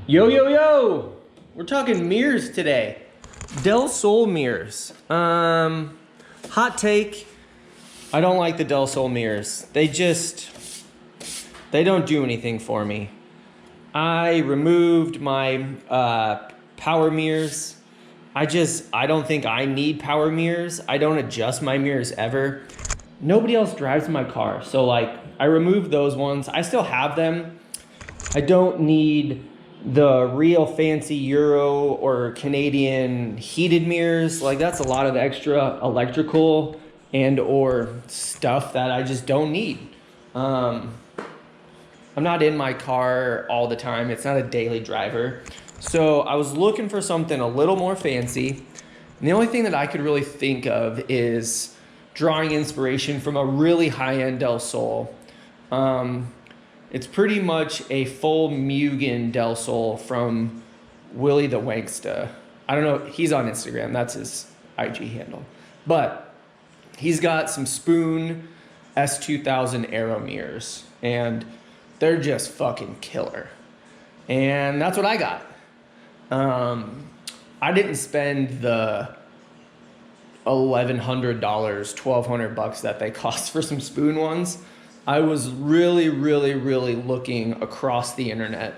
Yo, yo, yo! We're talking mirrors today. Del Sol mirrors. Hot take, I don't like the Del Sol mirrors. They don't do anything for me. I removed my power mirrors. I don't think I need power mirrors. I don't adjust my mirrors ever. Nobody else drives my car. So like, I removed those ones. I still have them. I don't need the real fancy Euro or Canadian heated mirrors. Like that's a lot of extra electrical and or stuff that I just don't need. I'm not in my car all the time. It's not a daily driver. So I was looking for something a little more fancy. And the only thing that I could really think of is drawing inspiration from a really high-end Del Sol. It's pretty much a full Mugen Del Sol from Willie the Wanksta. I don't know, he's on Instagram, that's his IG handle. But he's got some Spoon S2000 Aero Mirrors, and they're just fucking killer. And that's what I got. I didn't spend the $1,100, $1,200 that they cost for some Spoon ones. I was really looking across the internet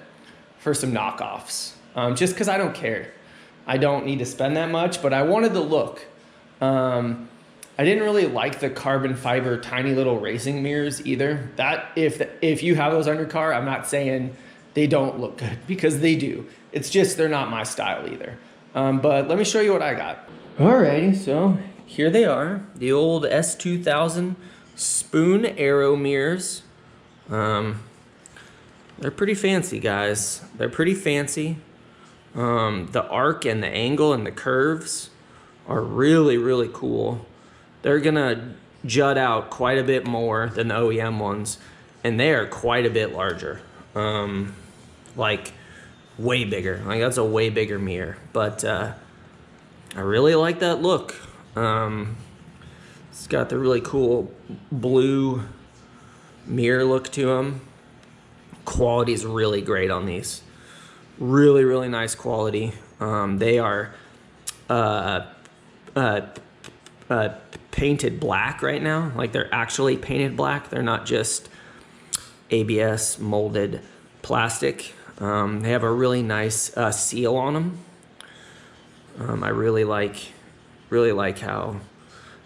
for some knockoffs, just because I don't care. I don't need to spend that much, but I wanted the look. I didn't really like the carbon fiber tiny little racing mirrors either. That if you have those on your car, I'm not saying they don't look good, because they do. It's just they're not my style either. But let me show you what I got. Alrighty, so here they are, the old S2000 Spoon Aero Mirrors. They're pretty fancy, guys. They're pretty fancy. The arc and the angle and the curves are really cool. They're gonna jut out quite a bit more than the OEM ones, and they are quite a bit larger. Like way bigger. Like that's a way bigger mirror, but I really like that look. It's got the really cool blue mirror look to them. Quality is really great on these. Really nice quality. They are painted black right now. Like they're actually painted black. They're not just ABS molded plastic. They have a really nice seal on them. I really like how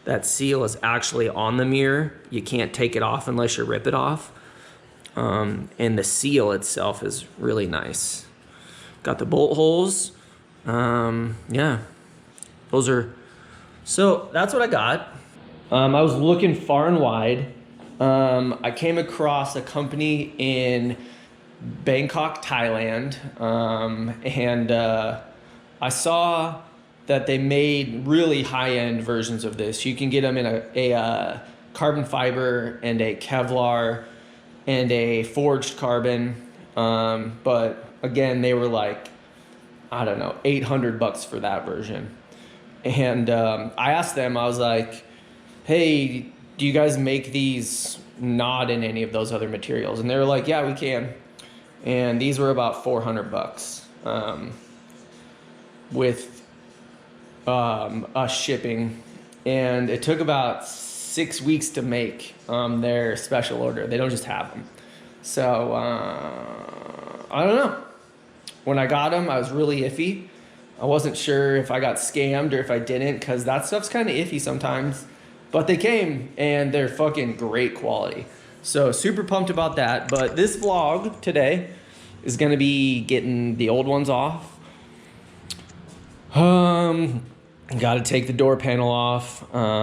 that seal is actually on the mirror. You can't take it off unless you rip it off. And the seal itself is really nice. Got the bolt holes. Yeah, so that's what I got. I was looking far and wide. I came across a company in Bangkok, Thailand, and I saw that they made really high-end versions of this. You can get them in a carbon fiber and a Kevlar and a forged carbon, but again, they were like, I don't know, $800 for that version. And I asked them, I was like, hey, do you guys make these not in any of those other materials? And they were like, yeah, we can. And these were about $400 with us shipping, and it took about 6 weeks to make their special order. They don't just have them. So I don't know. When I got them, I was really iffy. I wasn't sure if I got scammed or if I didn't, because that stuff's kind of iffy sometimes. But they came, and they're fucking great quality. So super pumped about that. But this vlog today is gonna be getting the old ones off. Got to take the door panel off. Got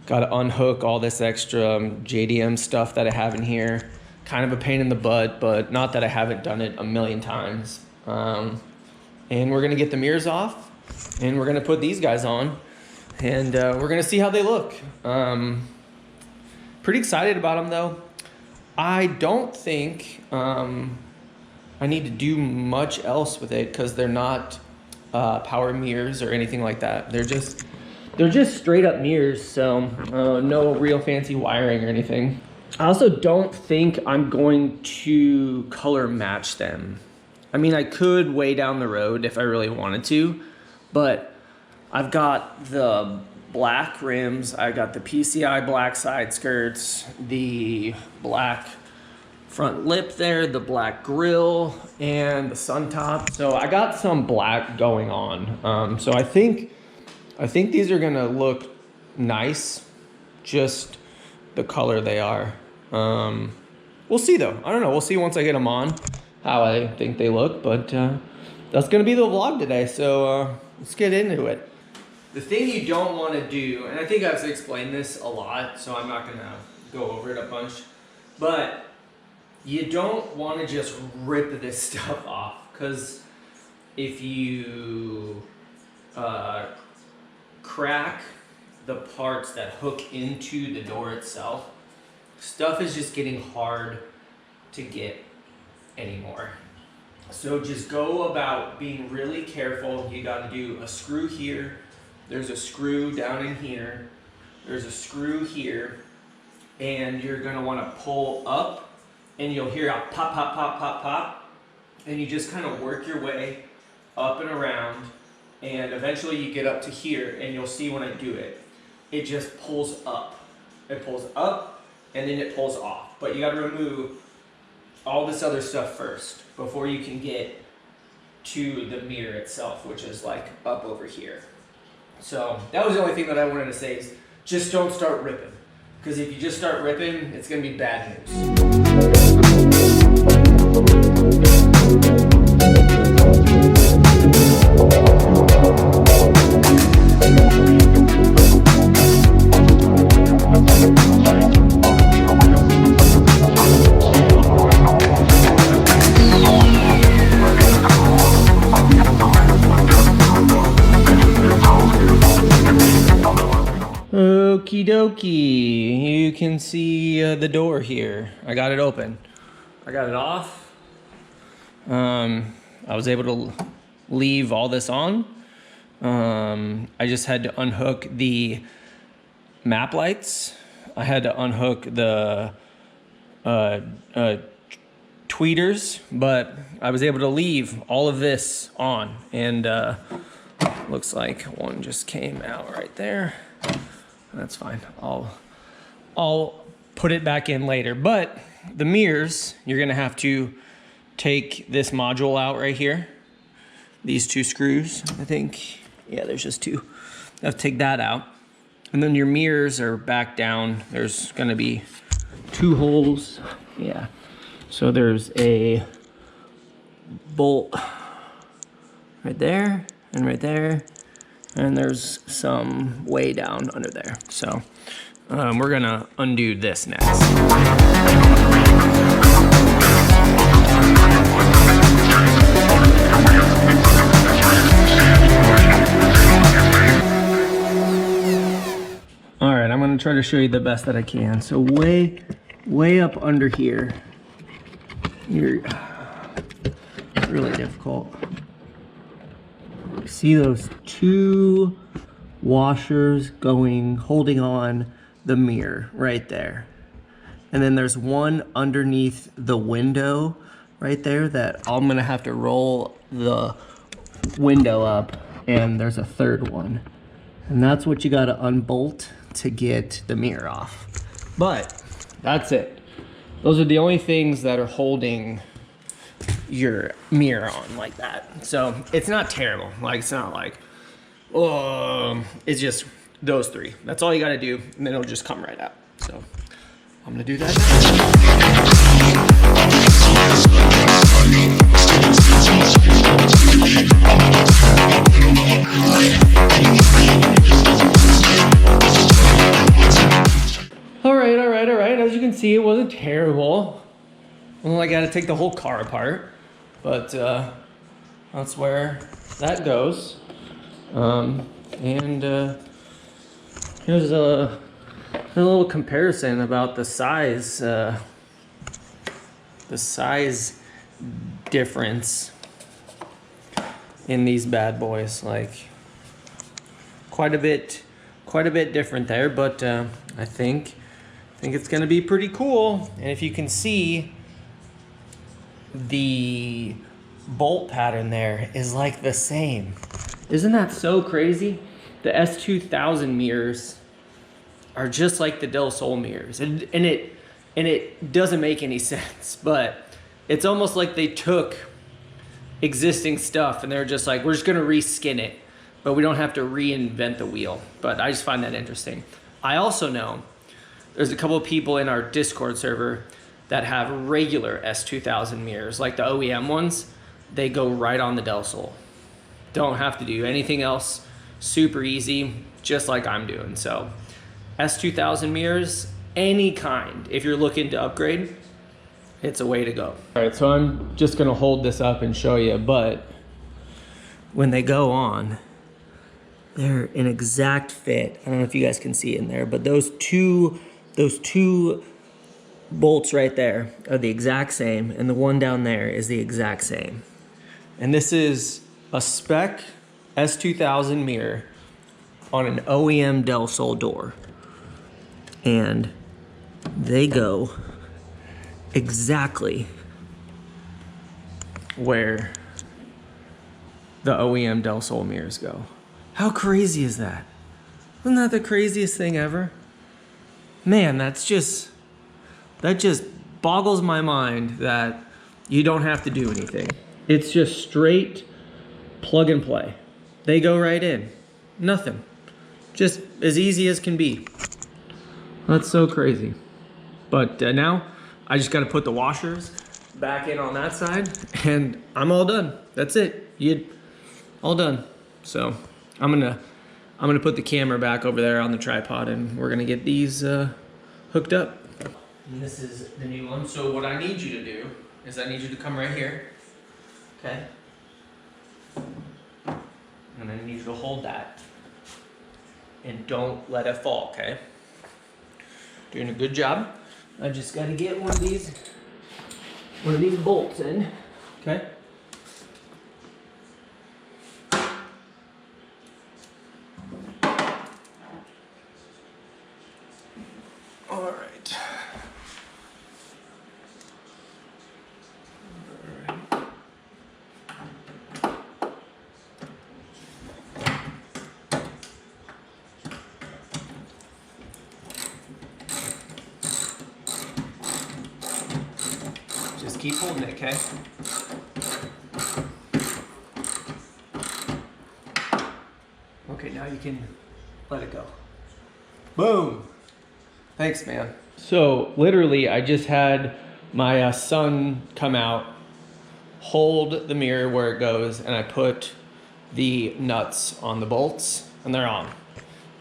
to unhook all this extra JDM stuff that I have in here. Kind of a pain in the butt, but not that I haven't done it a million times. And we're gonna get the mirrors off, and we're gonna put these guys on, and we're gonna see how they look. Pretty excited about them though. I don't think I need to do much else with it, because they're not power mirrors or anything like that. They're just straight up mirrors, so no real fancy wiring or anything. I also don't think I'm going to color match them. I mean, I could way down the road if I really wanted to, but I've got the black rims, I got the PCI black side skirts, the black front lip there, the black grille, and the sun top. So I got some black going on. So I think these are gonna look nice, just the color they are. We'll see though. I don't know. We'll see once I get them on how I think they look. But that's gonna be the vlog today. So let's get into it. The thing you don't want to do, and I think I've explained this a lot, so I'm not gonna go over it a bunch, but you don't want to just rip this stuff off, because if you crack the parts that hook into the door itself, stuff is just getting hard to get anymore. So just go about being really careful. You got to do a screw here, there's a screw down in here, there's a screw here, and you're going to want to pull up, and you'll hear a pop, pop, pop, pop, pop, and you just kind of work your way up and around, and eventually you get up to here, and you'll see when I do it, it just pulls up. It pulls up, and then it pulls off. But you got to remove all this other stuff first before you can get to the mirror itself, which is like up over here. So that was the only thing that I wanted to say, is just don't start ripping. Because if you just start ripping, it's going to be bad news. Okie dokie, you can see the door here. I got it open. I got it off. I was able to leave all this on. I just had to unhook the map lights. I had to unhook the tweeters, but I was able to leave all of this on, and looks like one just came out right there. That's fine. I'll put it back in later. But the mirrors, you're gonna have to take this module out right here. These two screws, I think. Yeah, there's just two. You have to take that out. And then your mirrors are back down. There's gonna be two holes. Yeah. So there's a bolt right there and right there. And there's some way down under there. So we're gonna undo this next. All right, I'm gonna try to show you the best that I can. So way up under here, it's really difficult. See those two washers holding on the mirror right there. And then there's one underneath the window right there that I'm gonna have to roll the window up, and there's a third one. And that's what you gotta unbolt to get the mirror off. But that's it. Those are the only things that are holding your mirror on like that. So it's not terrible. Like, it's not like, oh, it's just those three. That's all you got to do, and then it'll just come right out. So I'm gonna do that all right. As you can see, it wasn't terrible. Well, I got to take the whole car apart, but that's where that goes. Here's a little comparison about the size difference in these bad boys. Like, quite a bit different there, but I think it's gonna be pretty cool. And if you can see, the bolt pattern there is like the same. Isn't that so crazy? The S2000 mirrors are just like the Del Sol mirrors, and it doesn't make any sense, but it's almost like they took existing stuff and they're just like, we're just gonna reskin it, but we don't have to reinvent the wheel. But I just find that interesting. I also know there's a couple of people in our Discord server that have regular S2000 mirrors, like the OEM ones. They go right on the Del Sol. Don't have to do anything else. Super easy, just like I'm doing. So S2000 mirrors, any kind, if you're looking to upgrade, it's a way to go. All right, so I'm just gonna hold this up and show you, but when they go on, they're an exact fit. I don't know if you guys can see in there, but those two bolts right there are the exact same, and the one down there is the exact same. And this is a spec S2000 mirror on an OEM Del Sol door. And they go exactly where the OEM Del Sol mirrors go. How crazy is that? Isn't that the craziest thing ever? Man, that just boggles my mind that you don't have to do anything. It's just straight plug and play. They go right in. Nothing. Just as easy as can be. That's so crazy. But now I just got to put the washers back in on that side and I'm all done. That's it. All done. So I'm gonna put the camera back over there on the tripod and we're gonna get these hooked up. And this is the new one. So what I need you to do is I need you to come right here. Okay. And I need you to hold that. And don't let it fall, okay? Doing a good job. I just gotta get one of these bolts in, okay? All right. Just keep holding it, okay? Okay, now you can let it go. Boom. Thanks, man. So literally, I just had my son come out, hold the mirror where it goes, and I put the nuts on the bolts, and they're on.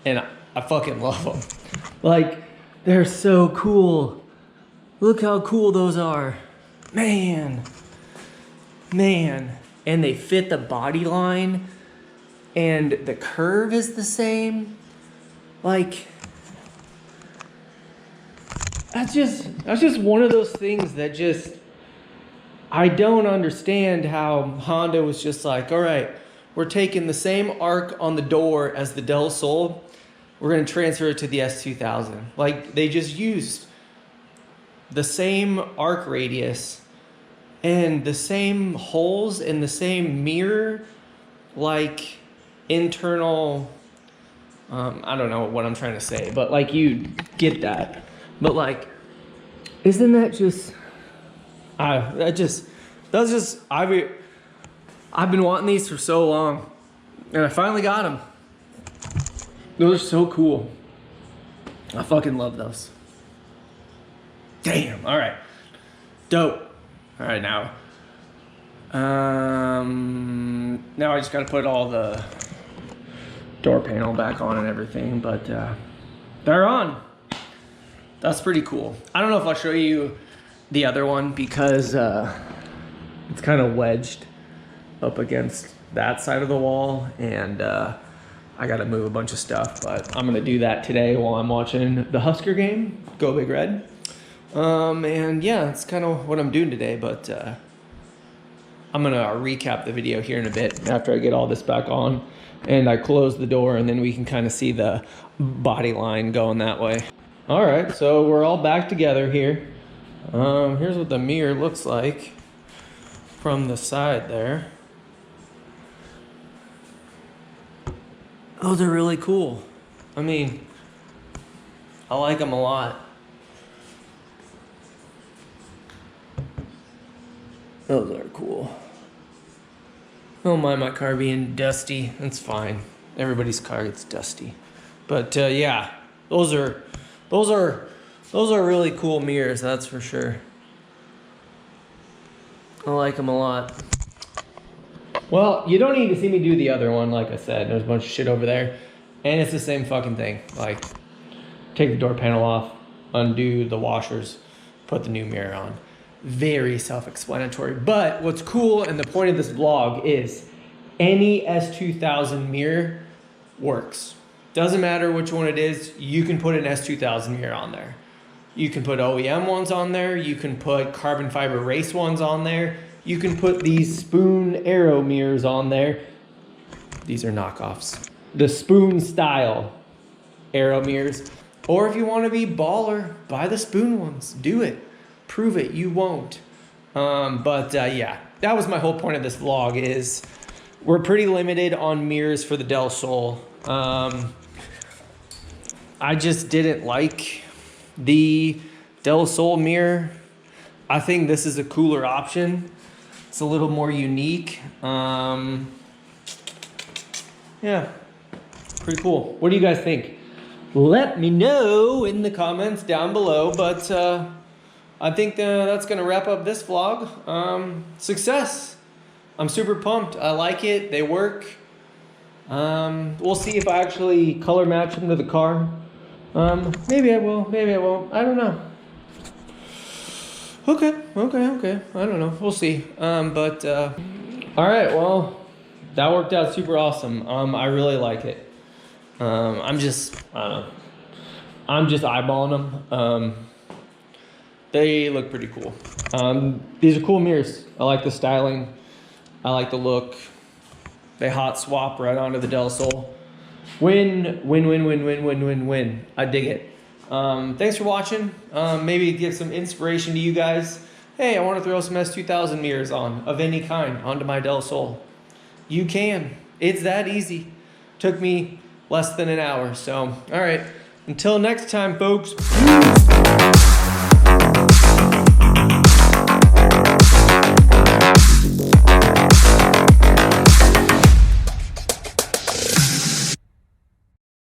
And I fucking love them. Like, they're so cool. Look how cool those are. Man. Man. And they fit the body line, and the curve is the same. Like, that's just one of those things that just, I don't understand how Honda was just like, all right, we're taking the same arc on the door as the Del Sol. We're going to transfer it to the S2000. Like, they just used the same arc radius and the same holes in the same mirror, like internal, I don't know what I'm trying to say, but like, you get that. But like, isn't that just, I've been wanting these for so long, and I finally got them. Those are so cool. I fucking love those. Damn, all right. Dope. All right, now I just gotta put all the door panel back on and everything, but they're on. That's pretty cool. I don't know if I'll show you the other one because it's kind of wedged up against that side of the wall, and I gotta move a bunch of stuff, but I'm gonna do that today while I'm watching the Husker game, Go Big Red. And yeah, that's kind of what I'm doing today, but I'm gonna recap the video here in a bit after I get all this back on and I close the door, and then we can kind of see the body line going that way. All right, so we're all back together here. Here's what the mirror looks like from the side there. Those are really cool. I mean, I like them a lot. Those are cool. Don't mind my car being dusty. It's fine. Everybody's car gets dusty. But yeah, those are really cool mirrors, that's for sure. I like them a lot. Well, you don't need to see me do the other one, like I said. There's a bunch of shit over there. And it's the same fucking thing. Like, take the door panel off, undo the washers, put the new mirror on. Very self-explanatory. But what's cool, and the point of this vlog, is any S2000 mirror works. Doesn't matter which one it is, you can put an S2000 mirror on there. You can put OEM ones on there. You can put carbon fiber race ones on there. You can put these Spoon Aero Mirrors on there. These are knockoffs. The Spoon style Aero Mirrors. Or if you want to be baller, buy the Spoon ones. Do it. Prove it. You won't. Yeah, that was my whole point of this vlog is we're pretty limited on mirrors for the Del Sol. I just didn't like the Del Sol mirror. I think this is a cooler option. It's a little more unique. Yeah, pretty cool. What do you guys think? Let me know in the comments down below. But I think that's gonna wrap up this vlog. Success. I'm super pumped. I like it. They work. We'll see if I actually color match them to the car. Maybe I will, maybe I won't. I don't know. Okay. I don't know. We'll see. All right. Well, that worked out super awesome. I really like it. I'm just eyeballing them. They look pretty cool. These are cool mirrors. I like the styling. I like the look. They hot swap right onto the Del Sol. Win. I dig it. Thanks for watching. Maybe give some inspiration to you guys. Hey, I want to throw some S2000 mirrors on, of any kind, onto my Del Sol. You can. It's that easy. Took me less than an hour. So, all right. Until next time, folks.